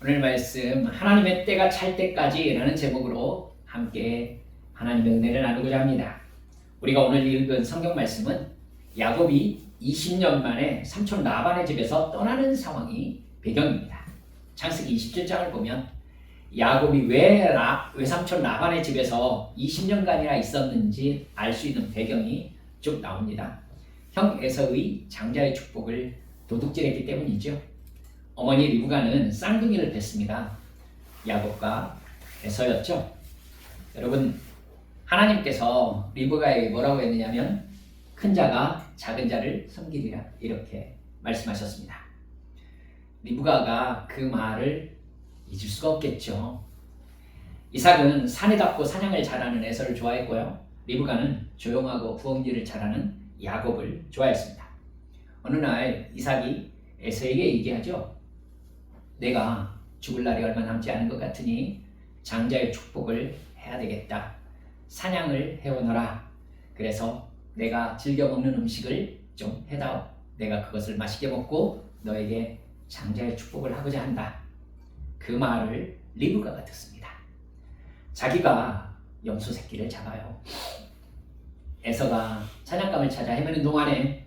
오늘 말씀 하나님의 때가 찰 때까지 라는 제목으로 함께 하나님의 은혜를 나누고자 합니다. 우리가 오늘 읽은 성경 말씀은 야곱이 20년 만에 삼촌 라반의 집에서 떠나는 상황이 배경입니다. 창세기 27장을 보면 야곱이 왜 외삼촌 라반의 집에서 20년간이나 있었는지 알 수 있는 배경이 쭉 나옵니다. 형 에서의 장자의 축복을 도둑질했기 때문이죠. 어머니 리브가는 쌍둥이를 뱄습니다. 야곱과 에서였죠. 여러분, 하나님께서 리브가에게 뭐라고 했느냐면 큰 자가 작은 자를 섬기리라 이렇게 말씀하셨습니다. 리브가가 그 말을 잊을 수가 없겠죠. 이삭은 산에답고 사냥을 잘하는 에서를 좋아했고요. 리브가는 조용하고 부엌일을 잘하는 야곱을 좋아했습니다. 어느 날 이삭이 에서에게 얘기하죠. 내가 죽을 날이 얼마 남지 않은 것 같으니 장자의 축복을 해야 되겠다. 사냥을 해오너라. 그래서 내가 즐겨 먹는 음식을 좀 해다오. 내가 그것을 맛있게 먹고 너에게 장자의 축복을 하고자 한다. 그 말을 리브가가 듣습니다. 자기가 염소 새끼를 잡아요. 에서가 사냥감을 찾아 헤매는 동안에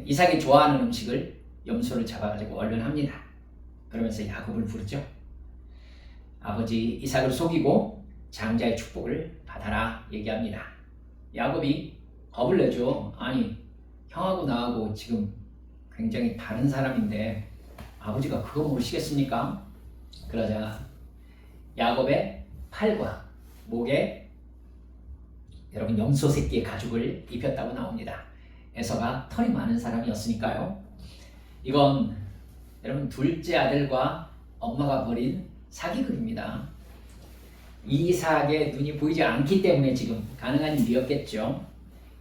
이삭이 좋아하는 음식을 염소를 잡아가지고 얼른 합니다. 그러면서 야곱을 부르죠. 아버지 이삭을 속이고 장자의 축복을 받아라 얘기합니다. 야곱이 겁을 내죠. 아니, 형하고 나하고 지금 굉장히 다른 사람인데 아버지가 그거 모르시겠습니까? 그러자 야곱의 팔과 목에 여러분 염소 새끼의 가죽을 입혔다고 나옵니다. 에서가 털이 많은 사람이었으니까요. 이건 여러분 둘째 아들과 엄마가 벌인 사기극입니다. 이삭의 눈이 보이지 않기 때문에 지금 가능한 일이었겠죠.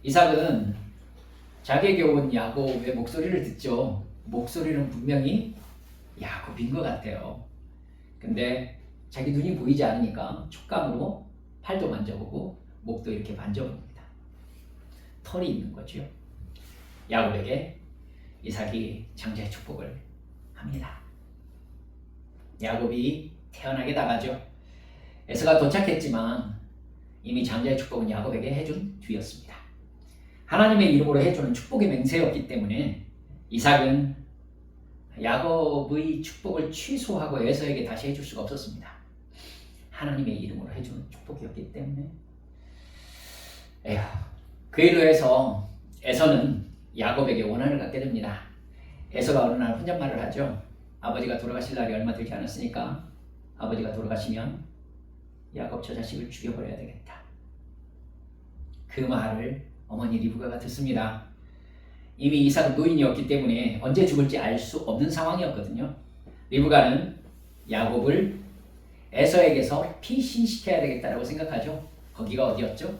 이삭은 자기에게 온 야곱의 목소리를 듣죠. 목소리는 분명히 야곱인 것 같아요. 근데 자기 눈이 보이지 않으니까 촉감으로 팔도 만져보고 목도 이렇게 만져봅니다. 털이 있는 거죠. 야곱에게 이삭이 장자의 축복을 합니다. 야곱이 태어나게 나가죠. 에서가 도착했지만 이미 장자의 축복은 야곱에게 해준 뒤였습니다. 하나님의 이름으로 해주는 축복의 맹세였기 때문에 이삭은 야곱의 축복을 취소하고 에서에게 다시 해줄 수가 없었습니다. 하나님의 이름으로 해주는 축복이었기 때문에 그 일로 해서 에서는 야곱에게 원한을 갖게 됩니다. 에서가 어느 날 혼잣말을 하죠. 아버지가 돌아가실 날이 얼마 되지 않았으니까 아버지가 돌아가시면 야곱 저 자식을 죽여버려야 되겠다. 그 말을 어머니 리브가가 듣습니다. 이미 이삭은 노인이었기 때문에 언제 죽을지 알 수 없는 상황이었거든요. 리브가는 야곱을 에서에게서 피신시켜야 되겠다라고 생각하죠. 거기가 어디였죠?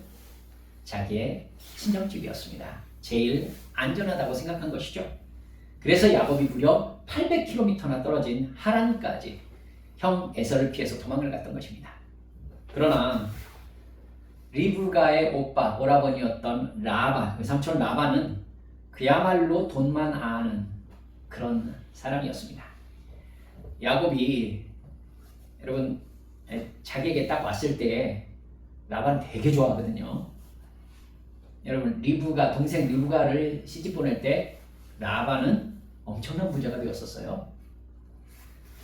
자기의 친정집이었습니다. 제일 안전하다고 생각한 것이죠. 그래서 야곱이 무려 800km나 떨어진 하란까지 형 에서를 피해서 도망을 갔던 것입니다. 그러나 리브가의 오빠, 오라버니였던 라반, 삼촌 라반은 그야말로 돈만 아는 그런 사람이었습니다. 야곱이 여러분 자기에게 딱 왔을 때 라반 되게 좋아하거든요. 여러분 리브가 동생 리브가를 시집 보낼 때 라반은 엄청난 부자가 되었었어요.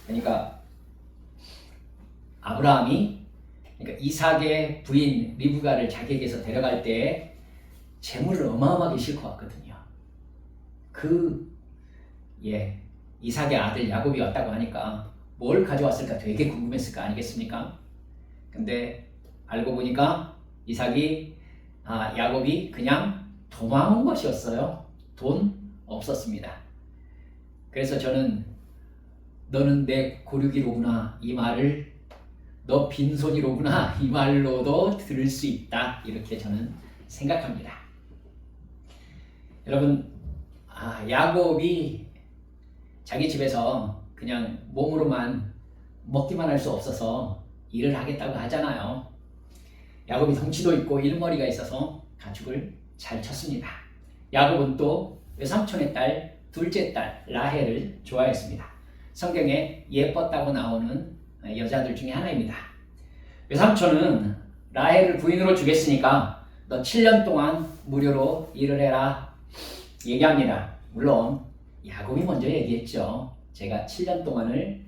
그러니까 아브라함이 이삭의 부인 리브가를 자기에게서 데려갈 때 재물을 어마어마하게 싣고 왔거든요. 이삭의 아들 야곱이 왔다고 하니까 뭘 가져왔을까 되게 궁금했을 거 아니겠습니까? 근데 알고 보니까 야곱이 그냥 도망온 것이었어요. 돈 없었습니다. 그래서 저는 너는 내 고르기로구나 이 말을 너 빈손이로구나 이 말로도 들을 수 있다 이렇게 저는 생각합니다. 여러분 야곱이 자기 집에서 그냥 몸으로만 먹기만 할 수 없어서 일을 하겠다고 하잖아요. 야곱이 덩치도 있고 일머리가 있어서 가축을 잘 쳤습니다. 야곱은 또 외삼촌의 딸 둘째 딸 라헬을 좋아했습니다. 성경에 예뻤다고 나오는 여자들 중에 하나입니다. 외삼촌은 라헬을 부인으로 주겠으니까 너 7년 동안 무료로 일을 해라 얘기합니다. 물론 야곱이 먼저 얘기했죠. 제가 7년 동안을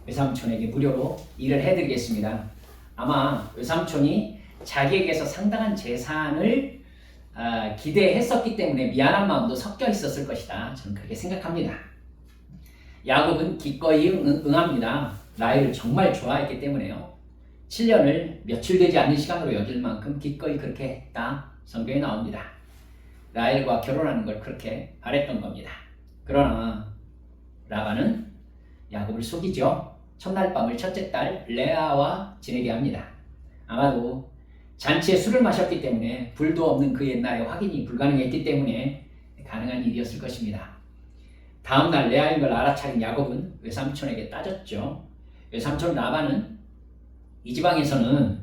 외삼촌에게 무료로 일을 해드리겠습니다. 아마 외삼촌이 자기에게서 상당한 재산을 기대했었기 때문에 미안한 마음도 섞여 있었을 것이다. 저는 그렇게 생각합니다. 야곱은 기꺼이 응합니다. 라헬을 정말 좋아했기 때문에요. 7년을 며칠 되지 않는 시간으로 여길 만큼 기꺼이 그렇게 했다. 성경에 나옵니다. 라헬과 결혼하는 걸 그렇게 바랬던 겁니다. 그러나 라반은 야곱을 속이죠. 첫날 밤을 첫째 딸 레아와 지내게 합니다. 아마도 잔치에 술을 마셨기 때문에 불도 없는 그 옛날에 확인이 불가능했기 때문에 가능한 일이었을 것입니다. 다음날 레아인 걸 알아차린 야곱은 외삼촌에게 따졌죠. 외삼촌 라반은 이 지방에서는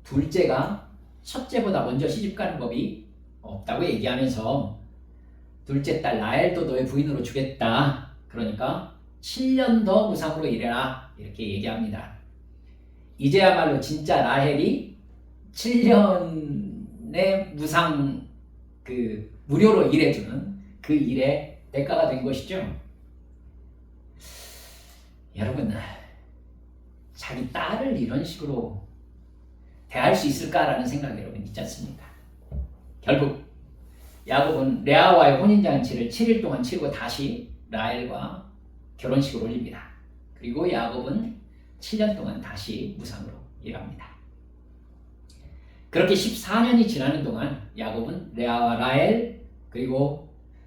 둘째가 첫째보다 먼저 시집가는 법이 없다고 얘기하면서 둘째 딸 라헬도 너의 부인으로 주겠다. 그러니까 7년 더 무상으로 일해라. 이렇게 얘기합니다. 이제야말로 진짜 라헬이 7년의 무상 무료로 일해주는 그 일의 대가가 된 것이죠. 여러분, 자기 딸을 이런 식으로 대할 수 있을까라는 생각이 여러분 있지 않습니까? 결국 야곱은 레아와의 혼인잔치를 7일 동안 치르고 다시 라헬과 결혼식을 올립니다. 그리고 야곱은 7년 동안 다시 무상으로 일합니다. 그렇게 14년이 지나는 동안 야곱은 레아와 라헬 그리고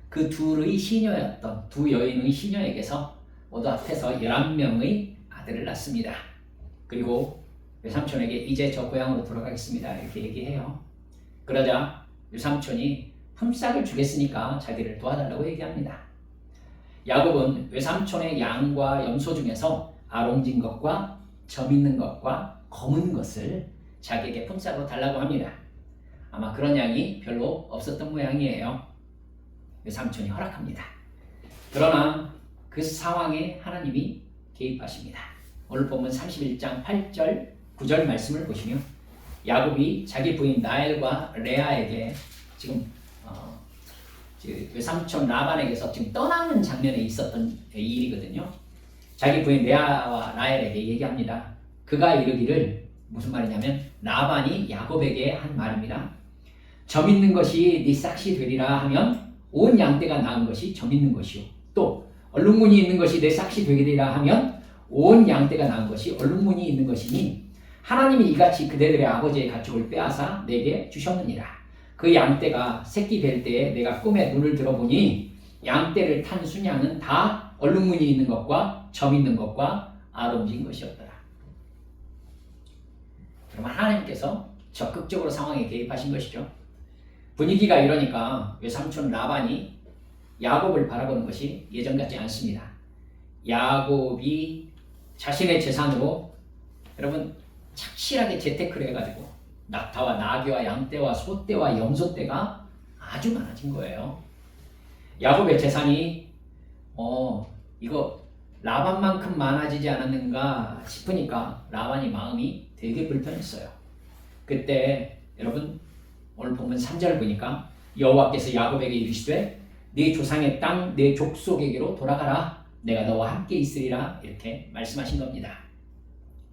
그 둘의 시녀였던 두 여인의 시녀에게서 모두 합해서 11명의 아들을 낳습니다. 그리고 외삼촌에게 이제 저 고향으로 돌아가겠습니다. 이렇게 얘기해요. 그러자 외삼촌이 품삯을 주겠으니까 자기를 도와달라고 얘기합니다. 야곱은 외삼촌의 양과 염소 중에서 아롱진 것과 점 있는 것과 검은 것을 자기에게 품삯으로 달라고 합니다. 아마 그런 양이 별로 없었던 모양이에요. 외삼촌이 허락합니다. 그러나 그 상황에 하나님이 개입하십니다. 오늘 본문 31장 8절 9절 말씀을 보시면 야곱이 자기 부인 라헬과 레아에게 지금 외삼촌 라반에게서 지금 떠나는 장면에 있었던 일이거든요. 자기 부인 레아와 라헬에게 얘기합니다. 그가 이르기를 무슨 말이냐면 라반이 야곱에게 한 말입니다. 점 있는 것이 네 싹시 되리라 하면 온 양떼가 낳은 것이 점 있는 것이요. 또 얼룩무늬 있는 것이 내 싹시 되리라 하면 온 양떼가 낳은 것이 얼룩무늬 있는 것이니 하나님이 이같이 그대들의 아버지의 가축을 빼앗아 내게 주셨느니라. 그 양떼가 새끼 뵐 때에 내가 꿈에 눈을 들어보니 양떼를 탄 순양은 다 얼룩무늬 있는 것과 점 있는 것과 아름진 것이었더라. 그러면 하나님께서 적극적으로 상황에 개입하신 것이죠. 분위기가 이러니까 외삼촌 라반이 야곱을 바라보는 것이 예전 같지 않습니다. 야곱이 자신의 재산으로 여러분 착실하게 재테크를 해가지고 낙타와 나귀와 양떼와 소떼와 염소떼가 아주 많아진 거예요. 야곱의 재산이 이거 라반만큼 많아지지 않았는가 싶으니까 라반이 마음이 되게 불편했어요. 그때 여러분 오늘 본문 3절 보니까 여호와께서 야곱에게 이르시되 네 조상의 땅 내 족속에게로 돌아가라. 내가 너와 함께 있으리라. 이렇게 말씀하신 겁니다.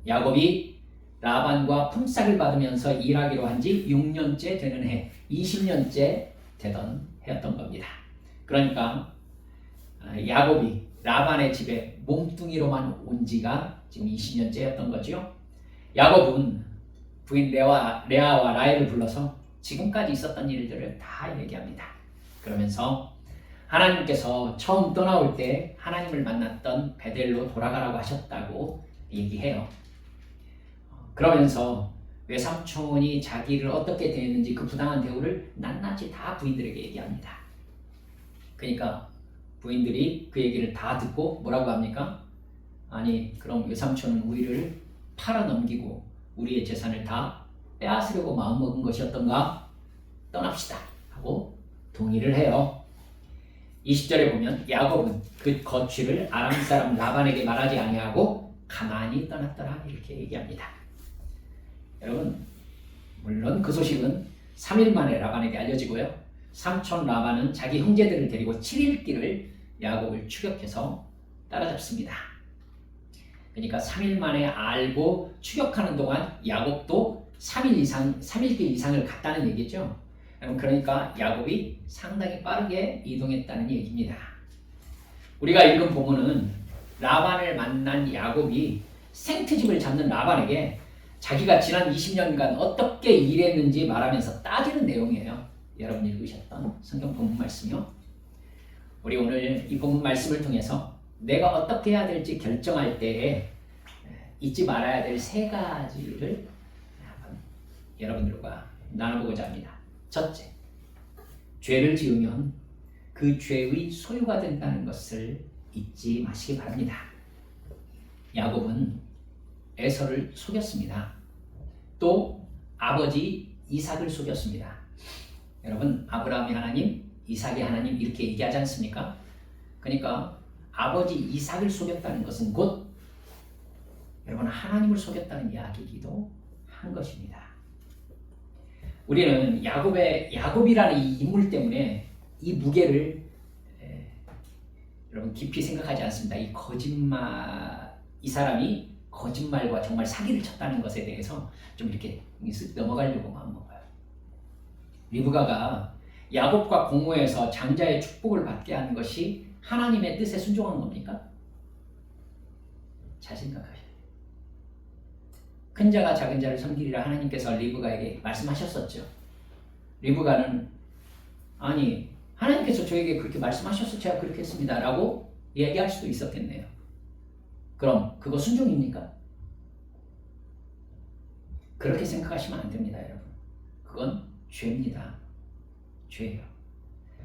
야곱이 라반과 품삯을 받으면서 일하기로 한 지 6년째 되는 해, 20년째 되던 해였던 겁니다. 그러니까 야곱이 라반의 집에 몸뚱이로만 온 지가 지금 20년째였던 거죠. 야곱은 부인 레아와 라헬을 불러서 지금까지 있었던 일들을 다 얘기합니다. 그러면서 하나님께서 처음 떠나올 때 하나님을 만났던 베델로 돌아가라고 하셨다고 얘기해요. 그러면서 외삼촌이 자기를 어떻게 대했는지 그 부당한 대우를 낱낱이 다 부인들에게 얘기합니다. 그러니까 부인들이 그 얘기를 다 듣고 뭐라고 합니까? 아니 그럼 외삼촌은 우리를 팔아넘기고 우리의 재산을 다 빼앗으려고 마음먹은 것이었던가? 떠납시다 하고 동의를 해요. 20절에 보면 야곱은 그 거취를 아람 사람 라반에게 말하지 아니하고 가만히 떠났더라 이렇게 얘기합니다. 여러분, 물론 그 소식은 3일 만에 라반에게 알려지고요. 삼촌 라반은 자기 형제들을 데리고 7일 길을 야곱을 추격해서 따라잡습니다. 그러니까 3일 만에 알고 추격하는 동안 야곱도 3일 길 이상을 갔다는 얘기죠. 그러니까 야곱이 상당히 빠르게 이동했다는 얘기입니다. 우리가 읽은 본문은 라반을 만난 야곱이 생트집을 잡는 라반에게 자기가 지난 20년간 어떻게 일했는지 말하면서 따지는 내용이에요. 여러분 읽으셨던 성경 본문 말씀이요. 우리 오늘 이 본문 말씀을 통해서 내가 어떻게 해야 될지 결정할 때에 잊지 말아야 될 3가지를 여러분들과 나눠보고자 합니다. 첫째, 죄를 지으면 그 죄의 소유가 된다는 것을 잊지 마시기 바랍니다. 야곱은 에서를 속였습니다. 또 아버지 이삭을 속였습니다. 여러분, 아브라함이 하나님, 이삭이 하나님 이렇게 얘기하지 않습니까? 그러니까 아버지 이삭을 속였다는 것은 곧 여러분 하나님을 속였다는 이야기이기도 한 것입니다. 우리는 야곱이라는 이 인물 때문에 이 무게를 여러분 깊이 생각하지 않습니다. 이 사람이 거짓말과 정말 사기를 쳤다는 것에 대해서 좀 이렇게 쓱 넘어가려고 마음먹어요. 리브가가 야곱과 공모해서 장자의 축복을 받게 한 것이 하나님의 뜻에 순종한 겁니까? 잘 생각하셔야 돼요. 큰 자가 작은 자를 섬기리라 하나님께서 리브가에게 말씀하셨었죠. 리브가는 아니 하나님께서 저에게 그렇게 말씀하셔서 제가 그렇게 했습니다 라고 얘기할 수도 있었겠네요. 그럼 그거 순종입니까? 그렇게 생각하시면 안 됩니다, 여러분. 그건 죄입니다. 죄예요.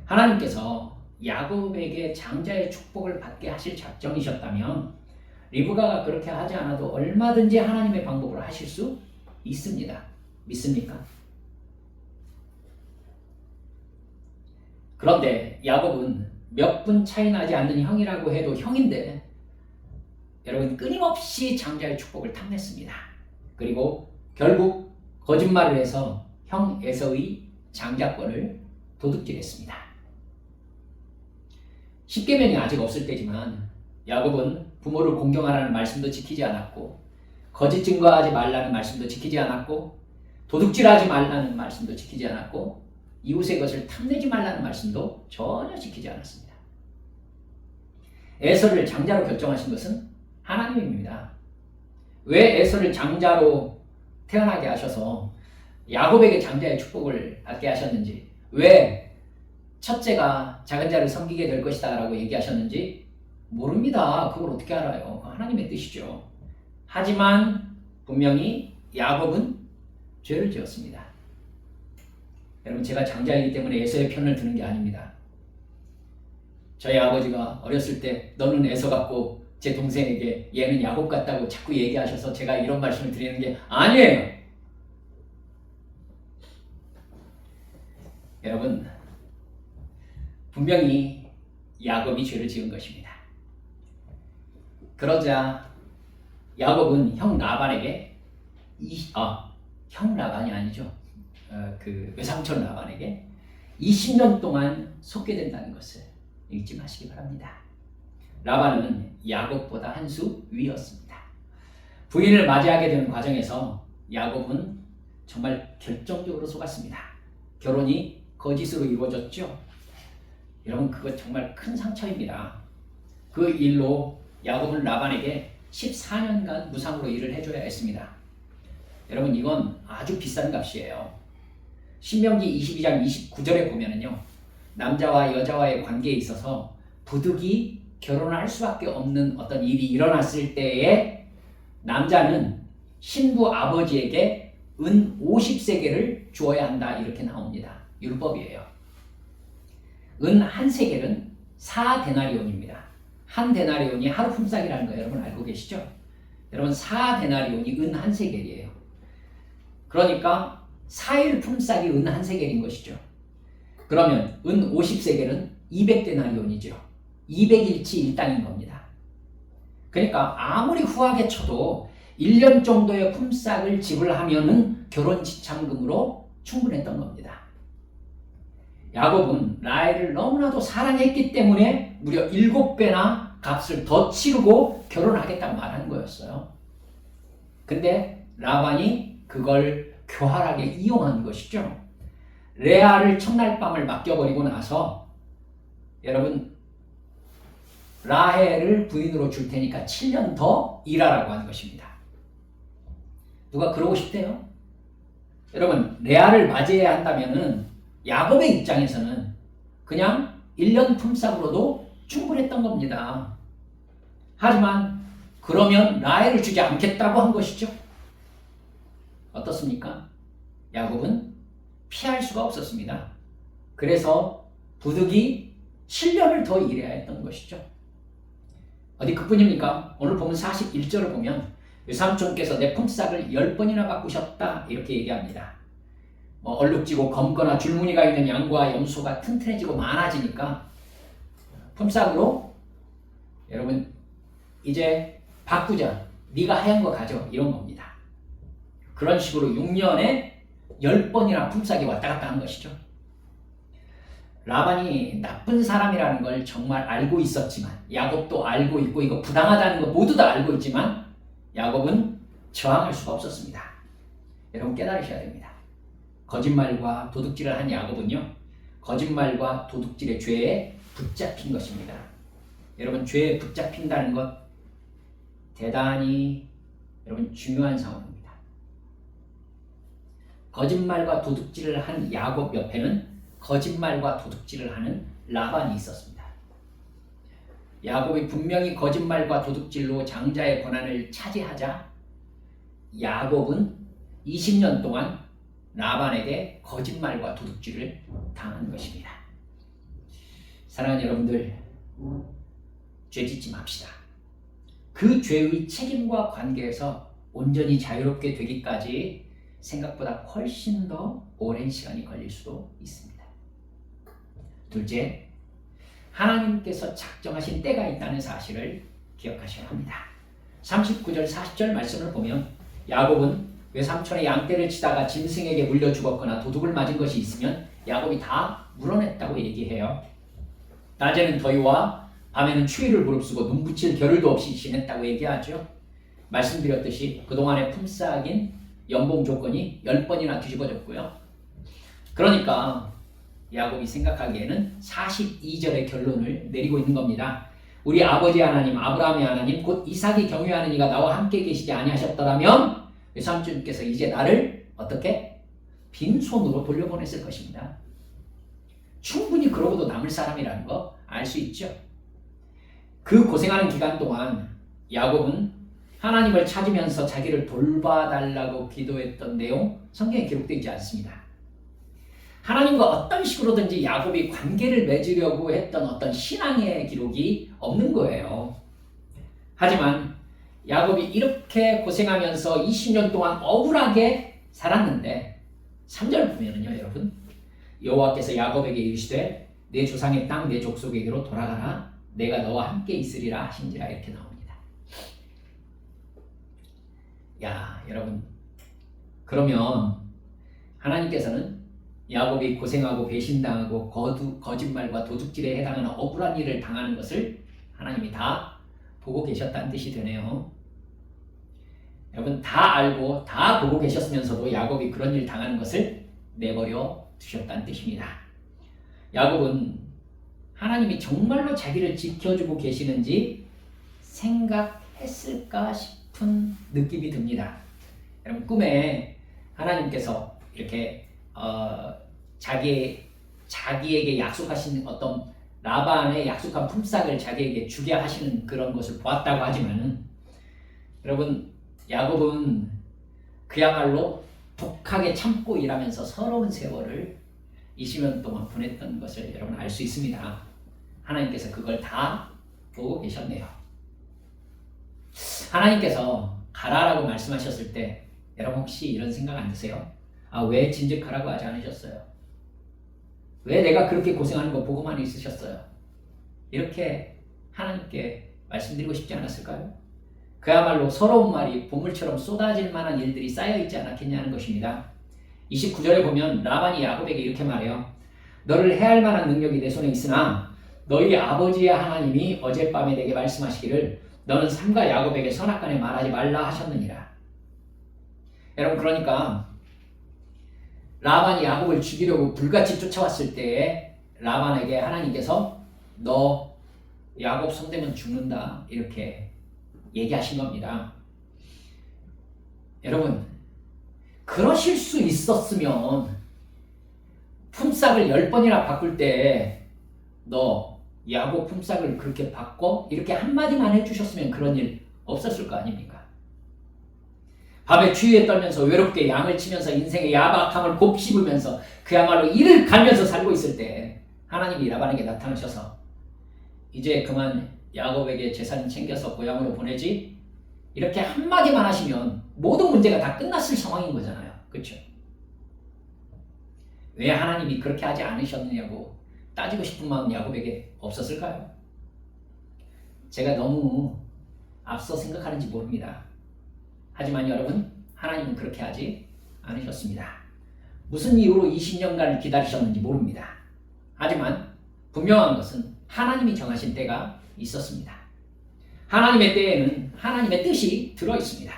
하나님께서 야곱에게 장자의 축복을 받게 하실 작정이셨다면 리브가가 그렇게 하지 않아도 얼마든지 하나님의 방법으로 하실 수 있습니다. 믿습니까? 그런데 야곱은 몇 분 차이 나지 않는 형이라고 해도 형인데 여러분 끊임없이 장자의 축복을 탐냈습니다. 그리고 결국 거짓말을 해서 형 에서의 장자권을 도둑질했습니다. 십계명이 아직 없을 때지만 야곱은 부모를 공경하라는 말씀도 지키지 않았고 거짓 증거하지 말라는 말씀도 지키지 않았고 도둑질하지 말라는 말씀도 지키지 않았고 이웃의 것을 탐내지 말라는 말씀도 전혀 지키지 않았습니다. 에서를 장자로 결정하신 것은 하나님입니다. 왜 에서를 장자로 태어나게 하셔서 야곱에게 장자의 축복을 받게 하셨는지, 왜 첫째가 작은 자를 섬기게 될 것이다 라고 얘기하셨는지 모릅니다. 그걸 어떻게 알아요? 하나님의 뜻이죠. 하지만 분명히 야곱은 죄를 지었습니다. 여러분, 제가 장자이기 때문에 에서의 편을 드는 게 아닙니다. 저희 아버지가 어렸을 때 너는 에서 같고 제 동생에게 얘는 야곱 같다고 자꾸 얘기하셔서 제가 이런 말씀을 드리는 게 아니에요. 여러분, 분명히 야곱이 죄를 지은 것입니다. 그러자 야곱은 형 라반에게 형 라반이 아니죠. 그 외삼촌 라반에게 20년 동안 속게 된다는 것을 잊지 마시기 바랍니다. 라반은 야곱보다 한 수 위였습니다. 부인을 맞이하게 되는 과정에서 야곱은 정말 결정적으로 속았습니다. 결혼이 거짓으로 이루어졌죠. 여러분, 그거 정말 큰 상처입니다. 그 일로 야곱은 라반에게 14년간 무상으로 일을 해줘야 했습니다. 여러분, 이건 아주 비싼 값이에요. 신명기 22장 29절에 보면은요, 남자와 여자와의 관계에 있어서 부득이 결혼할 수밖에 없는 어떤 일이 일어났을 때에 남자는 신부 아버지에게 은 50세겔을 주어야 한다 이렇게 나옵니다. 율법이에요. 은 한 세겔은 4데나리온입니다. 한 데나리온이 하루 품삯이라는 거 여러분 알고 계시죠? 여러분 4데나리온이 은 한 세겔이에요. 그러니까 4일 품삯이 은 한 세겔인 것이죠. 그러면 은 50세겔은 200데나리온이죠. 200일치 일당인 겁니다. 그러니까 아무리 후하게 쳐도 1년 정도의 품삯을 지불하면은 결혼 지참금으로 충분했던 겁니다. 야곱은 라헬을 너무나도 사랑했기 때문에 무려 7배나 값을 더 치르고 결혼하겠다고 말한 거였어요. 근데 라반이 그걸 교활하게 이용한 것이죠. 레아를 첫날 밤을 맡겨버리고 나서 여러분 라헬을 부인으로 줄 테니까 7년 더 일하라고 한 것입니다. 누가 그러고 싶대요? 여러분 레아를 맞이해야 한다면은 야곱의 입장에서는 그냥 1년 품삯으로도 충분했던 겁니다. 하지만 그러면 라헬을 주지 않겠다고 한 것이죠. 어떻습니까? 야곱은 피할 수가 없었습니다. 그래서 부득이 7년을 더 일해야 했던 것이죠. 어디 그뿐입니까? 오늘 보면 41절을 보면 외삼촌께서 내 품삯을 10번이나 바꾸셨다 이렇게 얘기합니다. 얼룩지고 검거나 줄무늬가 있는 양과 염소가 튼튼해지고 많아지니까 품삯으로 여러분 이제 바꾸자. 네가 하얀 거 가져. 이런 겁니다. 그런 식으로 6년에 10번이나 품삯이 왔다 갔다 한 것이죠. 라반이 나쁜 사람이라는 걸 정말 알고 있었지만 야곱도 알고 있고 이거 부당하다는 거 모두 다 알고 있지만 야곱은 저항할 수가 없었습니다. 여러분 깨달으셔야 됩니다. 거짓말과 도둑질을 한 야곱은요. 거짓말과 도둑질의 죄에 붙잡힌 것입니다. 여러분 죄에 붙잡힌다는 것 대단히 여러분 중요한 상황입니다. 거짓말과 도둑질을 한 야곱 옆에는 거짓말과 도둑질을 하는 라반이 있었습니다. 야곱이 분명히 거짓말과 도둑질로 장자의 권한을 차지하자 야곱은 20년 동안 라반에게 거짓말과 도둑질을 당한 것입니다. 사랑하는 여러분들, 죄 짓지 맙시다. 그 죄의 책임과 관계에서 온전히 자유롭게 되기까지 생각보다 훨씬 더 오랜 시간이 걸릴 수도 있습니다. 둘째, 하나님께서 작정하신 때가 있다는 사실을 기억하셔야 합니다. 39절 40절 말씀을 보면 야곱은 외삼촌의 양떼를 치다가 짐승에게 물려 죽었거나 도둑을 맞은 것이 있으면 야곱이 다 물어냈다고 얘기해요. 낮에는 더위와 밤에는 추위를 무릅쓰고 눈 붙일 겨를도 없이 지냈다고 얘기하죠. 말씀드렸듯이 그동안의 품삯인 연봉 조건이 10번이나 뒤집어졌고요. 그러니까 야곱이 생각하기에는 42절의 결론을 내리고 있는 겁니다. 우리 아버지 하나님 아브라함의 하나님 곧 이삭이 경유하는 이가 나와 함께 계시지 아니하셨더라면 외삼촌께서 이제 나를 어떻게? 빈손으로 돌려보냈을 것입니다. 충분히 그러고도 남을 사람이라는 거 알 수 있죠. 그 고생하는 기간 동안 야곱은 하나님을 찾으면서 자기를 돌봐달라고 기도했던 내용 성경에 기록되어 있지 않습니다. 하나님과 어떤 식으로든지 야곱이 관계를 맺으려고 했던 어떤 신앙의 기록이 없는 거예요. 하지만 야곱이 이렇게 고생하면서 20년 동안 억울하게 살았는데 3절 보면은요 여러분 여호와께서 야곱에게 이르시되 내 조상의 땅 내 족속에게로 돌아가라 내가 너와 함께 있으리라 하신지라 이렇게 나옵니다. 야 여러분 그러면 하나님께서는 야곱이 고생하고 배신당하고 거짓말과 도둑질에 해당하는 억울한 일을 당하는 것을 하나님이 다 보고 계셨다는 뜻이 되네요. 여러분 다 알고 다 보고 계셨으면서도 야곱이 그런 일 당하는 것을 내버려 두셨다는 뜻입니다. 야곱은 하나님이 정말로 자기를 지켜주고 계시는지 생각했을까 싶은 느낌이 듭니다. 여러분 꿈에 하나님께서 이렇게 자기에게 약속하신 어떤 라반의 약속한 품삯을 자기에게 주게 하시는 그런 것을 보았다고 하지만은 여러분 야곱은 그야말로 독하게 참고 일하면서 서러운 세월을 20년 동안 보냈던 것을 여러분 알 수 있습니다. 하나님께서 그걸 다 보고 계셨네요. 하나님께서 가라라고 말씀하셨을 때 여러분 혹시 이런 생각 안 드세요? 왜 진즉하라고 하지 않으셨어요? 왜 내가 그렇게 고생하는 거 보고만 있으셨어요? 이렇게 하나님께 말씀드리고 싶지 않았을까요? 그야말로 서러운 말이 보물처럼 쏟아질 만한 일들이 쌓여있지 않았겠냐는 것입니다. 29절에 보면 라반이 야곱에게 이렇게 말해요. 너를 해할 만한 능력이 내 손에 있으나 너희 아버지의 하나님이 어젯밤에 내게 말씀하시기를 너는 삼가 야곱에게 선악간에 말하지 말라 하셨느니라. 여러분, 그러니까 라반이 야곱을 죽이려고 불같이 쫓아왔을 때에 라반에게 하나님께서 너 야곱 손대면 죽는다 이렇게 얘기하신 겁니다. 여러분, 그러실 수 있었으면 품삯을 10번이나 바꿀 때 너 야곱 품삯을 그렇게 바꿔? 이렇게 한마디만 해주셨으면 그런 일 없었을 거 아닙니까? 밤에 추위에 떨면서 외롭게 양을 치면서 인생의 야박함을 곱씹으면서 그야말로 이를 갈면서 살고 있을 때 하나님이 라반에게 나타나셔서 이제 그만 야곱에게 재산 챙겨서 고향으로 보내지? 이렇게 한마디만 하시면 모든 문제가 다 끝났을 상황인 거잖아요. 그렇죠? 왜 하나님이 그렇게 하지 않으셨느냐고 따지고 싶은 마음 야곱에게 없었을까요? 제가 너무 앞서 생각하는지 모릅니다. 하지만 여러분, 하나님은 그렇게 하지 않으셨습니다. 무슨 이유로 20년간을 기다리셨는지 모릅니다. 하지만 분명한 것은 하나님이 정하신 때가 있었습니다. 하나님의 때에는 하나님의 뜻이 들어있습니다.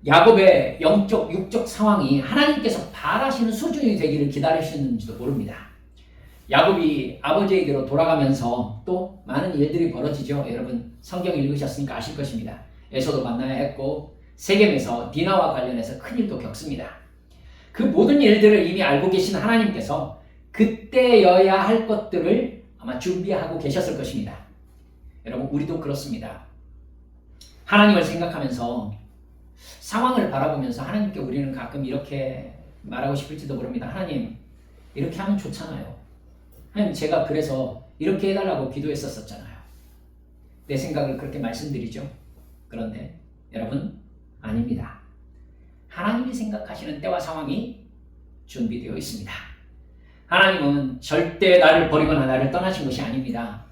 야곱의 영적, 육적 상황이 하나님께서 바라시는 수준이 되기를 기다리셨는지도 모릅니다. 야곱이 아버지에게로 돌아가면서 또 많은 일들이 벌어지죠. 여러분, 성경 읽으셨으니까 아실 것입니다. 에서도 만나야 했고 세겜에서 디나와 관련해서 큰 일도 겪습니다. 그 모든 일들을 이미 알고 계신 하나님께서 그때여야 할 것들을 아마 준비하고 계셨을 것입니다. 여러분, 우리도 그렇습니다. 하나님을 생각하면서 상황을 바라보면서 하나님께 우리는 가끔 이렇게 말하고 싶을지도 모릅니다. 하나님, 이렇게 하면 좋잖아요. 하나님, 제가 그래서 이렇게 해달라고 기도했었잖아요. 내 생각을 그렇게 말씀드리죠. 그런데 여러분, 아닙니다. 하나님이 생각하시는 때와 상황이 준비되어 있습니다. 하나님은 절대 나를 버리거나 나를 떠나신 것이 아닙니다.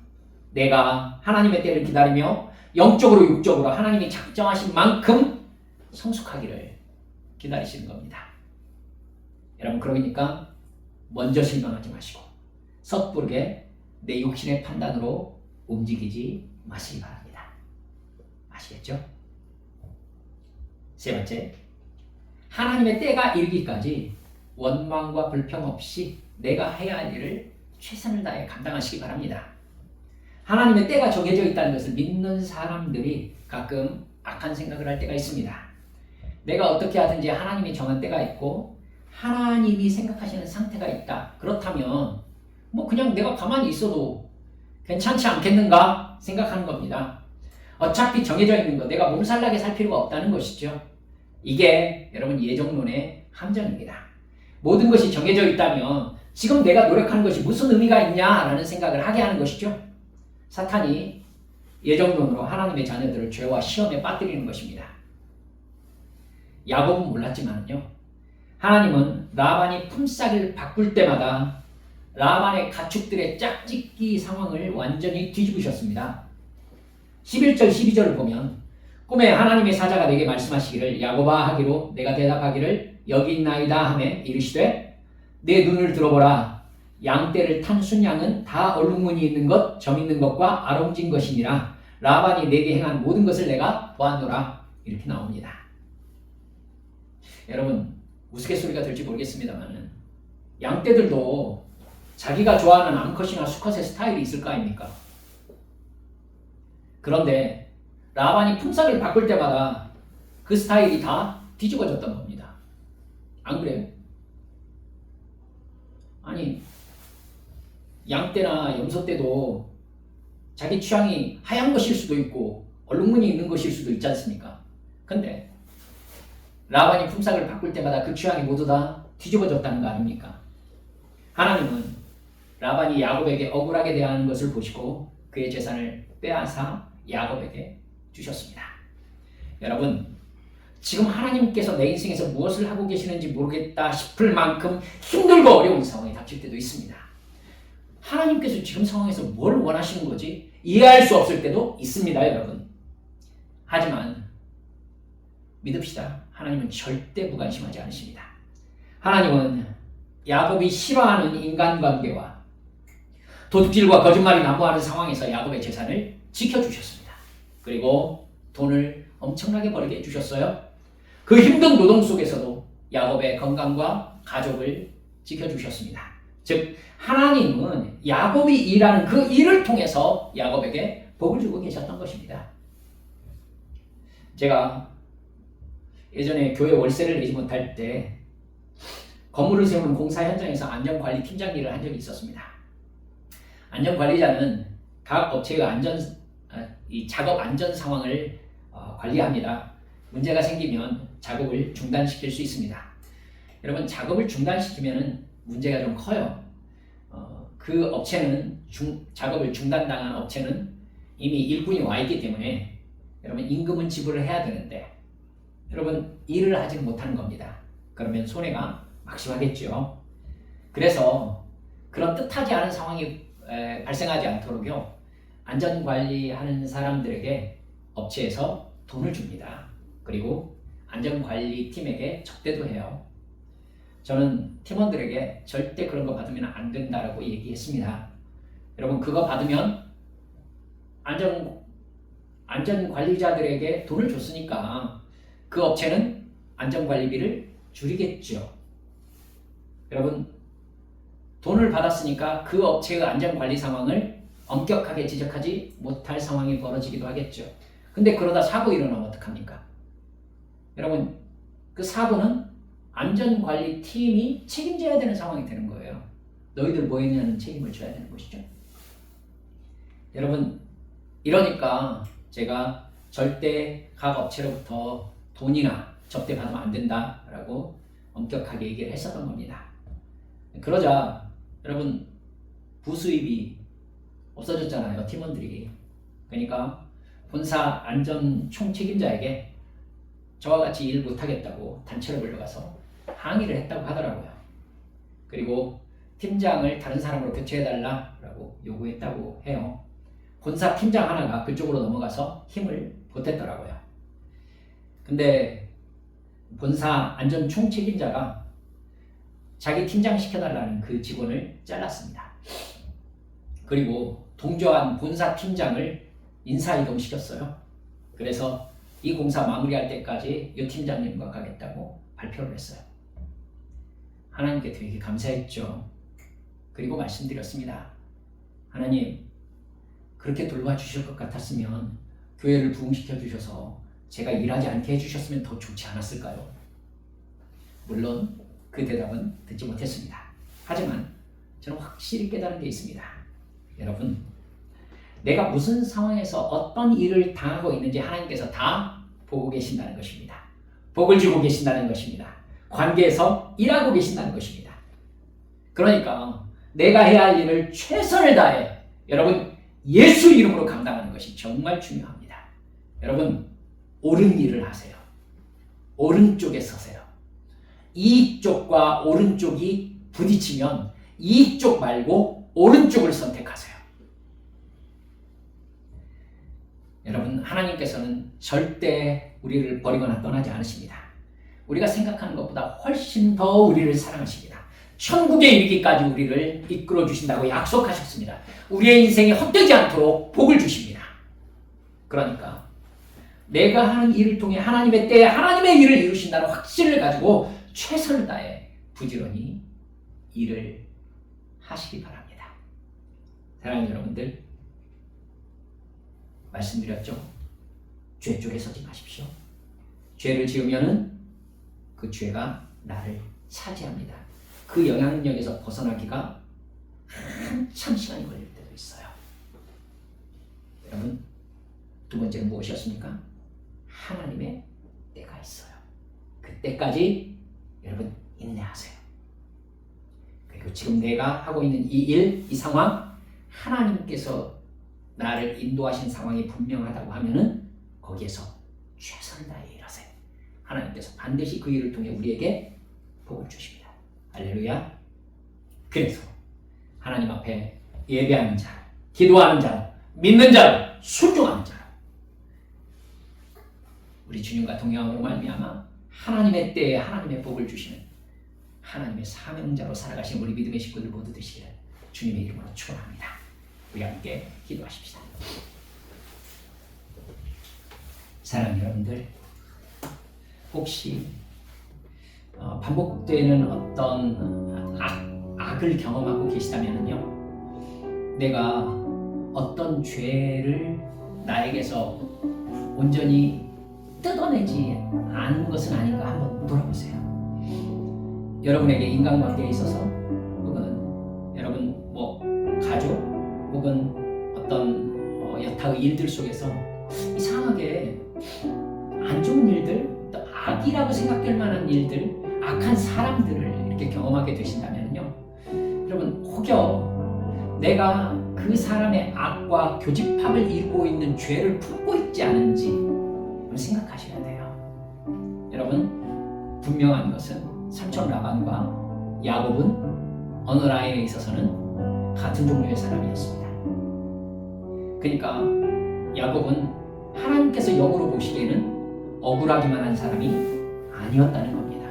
내가 하나님의 때를 기다리며 영적으로 육적으로 하나님이 작정하신 만큼 성숙하기를 기다리시는 겁니다. 여러분, 그러니까 먼저 실망하지 마시고 섣부르게 내 육신의 판단으로 움직이지 마시기 바랍니다. 아시겠죠? 세 번째, 하나님의 때가 이르기까지 원망과 불평 없이 내가 해야 할 일을 최선을 다해 감당하시기 바랍니다. 하나님의 때가 정해져 있다는 것을 믿는 사람들이 가끔 악한 생각을 할 때가 있습니다. 내가 어떻게 하든지 하나님이 정한 때가 있고 하나님이 생각하시는 상태가 있다. 그렇다면 뭐 그냥 내가 가만히 있어도 괜찮지 않겠는가 생각하는 겁니다. 어차피 정해져 있는 거 내가 몸살나게 살 필요가 없다는 것이죠. 이게 여러분 예정론의 함정입니다. 모든 것이 정해져 있다면 지금 내가 노력하는 것이 무슨 의미가 있냐라는 생각을 하게 하는 것이죠. 사탄이 예정론으로 하나님의 자녀들을 죄와 시험에 빠뜨리는 것입니다. 야곱은 몰랐지만요, 하나님은 라반이 품삯을 바꿀 때마다 라반의 가축들의 짝짓기 상황을 완전히 뒤집으셨습니다. 11절 12절을 보면 꿈에 하나님의 사자가 내게 말씀하시기를 야곱아 하기로 내가 대답하기를 여기 있나이다 하매 이르시되 내 눈을 들어보라 양떼를 탄 순양은 다 얼룩무늬 있는 것 점 있는 것과 아롱진 것이니라 라반이 내게 행한 모든 것을 내가 보았노라. 이렇게 나옵니다. 여러분, 우스갯소리가 될지 모르겠습니다만 양떼들도 자기가 좋아하는 암컷이나 수컷의 스타일이 있을 거 아닙니까? 그런데 라반이 품삯을 바꿀 때마다 그 스타일이 다 뒤집어졌던 겁니다. 안 그래요? 아니, 양떼나 염소떼도 자기 취향이 하얀 것일 수도 있고 얼룩무늬 있는 것일 수도 있지 않습니까? 근데 라반이 품삯을 바꿀 때마다 그 취향이 모두 다 뒤집어졌다는 거 아닙니까? 하나님은 라반이 야곱에게 억울하게 대하는 것을 보시고 그의 재산을 빼앗아 야곱에게 주셨습니다. 여러분, 지금 하나님께서 내 인생에서 무엇을 하고 계시는지 모르겠다 싶을 만큼 힘들고 어려운 상황이 닥칠 때도 있습니다. 하나님께서 지금 상황에서 뭘 원하시는 거지? 이해할 수 없을 때도 있습니다, 여러분. 하지만 믿읍시다. 하나님은 절대 무관심하지 않으십니다. 하나님은 야곱이 싫어하는 인간관계와 도둑질과 거짓말이 난무하는 상황에서 야곱의 재산을 지켜주셨습니다. 그리고 돈을 엄청나게 벌게 해주셨어요. 그 힘든 노동 속에서도 야곱의 건강과 가족을 지켜주셨습니다. 즉 하나님은 야곱이 일하는 그 일을 통해서 야곱에게 복을 주고 계셨던 것입니다. 제가 예전에 교회 월세를 내지 못할 때 건물을 세우는 공사 현장에서 안전관리 팀장 일을 한 적이 있었습니다. 안전관리자는 각 업체의 이 작업 안전 상황을 관리합니다. 문제가 생기면 작업을 중단시킬 수 있습니다. 여러분, 작업을 중단시키면 문제가 좀 커요. 그 업체는 작업을 중단당한 업체는 이미 일꾼이 와 있기 때문에 여러분 임금은 지불을 해야 되는데 여러분 일을 하지 못하는 겁니다. 그러면 손해가 막심하겠죠. 그래서 그런 뜻하지 않은 상황이 발생하지 않도록요, 안전관리하는 사람들에게 업체에서 돈을 줍니다. 그리고 안전관리팀에게 접대도 해요. 저는 팀원들에게 절대 그런 거 받으면 안 된다라고 얘기했습니다. 여러분, 그거 받으면 안전관리자들에게 돈을 줬으니까 그 업체는 안전관리비를 줄이겠죠. 여러분, 돈을 받았으니까 그 업체의 안전관리 상황을 엄격하게 지적하지 못할 상황이 벌어지기도 하겠죠. 근데 그러다 사고 일어나면 어떡합니까? 여러분, 그 사고는 안전관리팀이 책임져야 되는 상황이 되는 거예요. 너희들 뭐 했냐는 책임을 져야 되는 것이죠. 여러분, 이러니까 제가 절대 각 업체로부터 돈이나 접대 받으면 안 된다라고 엄격하게 얘기를 했었던 겁니다. 그러자 여러분 부수입이 없어졌잖아요, 팀원들이. 그러니까 본사 안전 총책임자에게 저와 같이 일 못하겠다고 단체로 불러가서 항의를 했다고 하더라고요. 그리고 팀장을 다른 사람으로 교체해달라고 요구했다고 해요. 본사 팀장 하나가 그쪽으로 넘어가서 힘을 보탰더라고요. 근데 본사 안전 총책임자가 자기 팀장 시켜달라는 그 직원을 잘랐습니다. 그리고 동조한 본사 팀장을 인사이동시켰어요. 그래서 이 공사 마무리할 때까지 이 팀장님과 가겠다고 발표를 했어요. 하나님께 되게 감사했죠. 그리고 말씀드렸습니다. 하나님, 그렇게 돌봐주실 것 같았으면 교회를 부흥시켜 주셔서 제가 일하지 않게 해주셨으면 더 좋지 않았을까요? 물론 그 대답은 듣지 못했습니다. 하지만 저는 확실히 깨달은 게 있습니다. 여러분, 내가 무슨 상황에서 어떤 일을 당하고 있는지 하나님께서 다 보고 계신다는 것입니다. 복을 주고 계신다는 것입니다. 관계에서 일하고 계신다는 것입니다. 그러니까 내가 해야 할 일을 최선을 다해 여러분 예수 이름으로 감당하는 것이 정말 중요합니다. 여러분, 옳은 일을 하세요. 오른쪽에 서세요. 이쪽과 오른쪽이 부딪히면 이쪽 말고 오른쪽을 선택하세요. 여러분, 하나님께서는 절대 우리를 버리거나 떠나지 않으십니다. 우리가 생각하는 것보다 훨씬 더 우리를 사랑하십니다. 천국에 이르기까지 우리를 이끌어 주신다고 약속하셨습니다. 우리의 인생이 헛되지 않도록 복을 주십니다. 그러니까 내가 하는 일을 통해 하나님의 때에 하나님의 일을 이루신다는 확신을 가지고 최선을 다해 부지런히 일을 하시기 바랍니다. 사랑하는 여러분들, 말씀드렸죠? 죄 쪽에 서지 마십시오. 죄를 지으면은 그 죄가 나를 차지합니다. 그 영향력에서 벗어나기가 한참 시간이 걸릴 때도 있어요. 여러분, 두 번째는 무엇이었습니까? 하나님의 때가 있어요. 그때까지 여러분 인내하세요. 그리고 지금 내가 하고 있는 이 일, 이 상황, 하나님께서 나를 인도하신 상황이 분명하다고 하면은 거기에서 최선을 다해 일하세요. 하나님께서 반드시 그 일을 통해 우리에게 복을 주십니다. 할렐루야. 그래서 하나님 앞에 예배하는 자, 기도하는 자, 믿는 자, 순종하는 자, 우리 주님과 동행함으로 말미암아 하나님의 때에 하나님의 복을 주시는 하나님의 사명자로 살아가신 우리 믿음의 식구들 모두 되시기를 주님의 이름으로 축원합니다. 우리 함께 기도하십시다. 사랑하는 여러분들, 혹시 반복되는 어떤 악을 경험하고 계시다면요, 내가 어떤 죄를 나에게서 온전히 뜯어내지 않은 것은 아닌가 한번 물어보세요. 여러분에게 인간관계에 있어서, 혹은 여러분 가족, 혹은 어떤 여타의 일들 속에서 이상하게 안 좋은 일들, 또 악이라고 생각될 만한 일들, 악한 사람들을 이렇게 경험하게 되신다면요, 여러분 혹여 내가 그 사람의 악과 교집합을 이루고 있는 죄를 품고 있지 않은지 생각하셔야 돼요. 여러분, 분명한 것은 삼촌 라반과 야곱은 어느 라인에 있어서는 같은 종류의 사람이었습니다. 그러니까 야곱은 하나님께서 역으로 보시기에는 억울하기만 한 사람이 아니었다는 겁니다.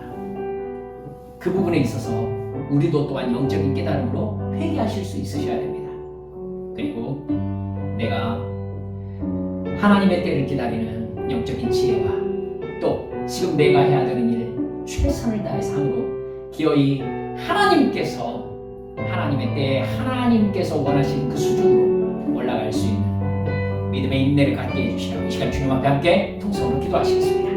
그 부분에 있어서 우리도 또한 영적인 깨달음으로 회개하실 수 있으셔야 됩니다. 그리고 내가 하나님의 때를 기다리는 영적인 지혜와 또 지금 내가 해야 되는 일을 최선을 다해서 함으로 기어이 하나님께서 하나님의 때에 하나님께서 원하시는 그 수준으로 올라갈 수 있는 믿음의 인내를 갖게 해주시라고 이 시간 주님 앞에 함께 통성으로 기도하시겠습니다.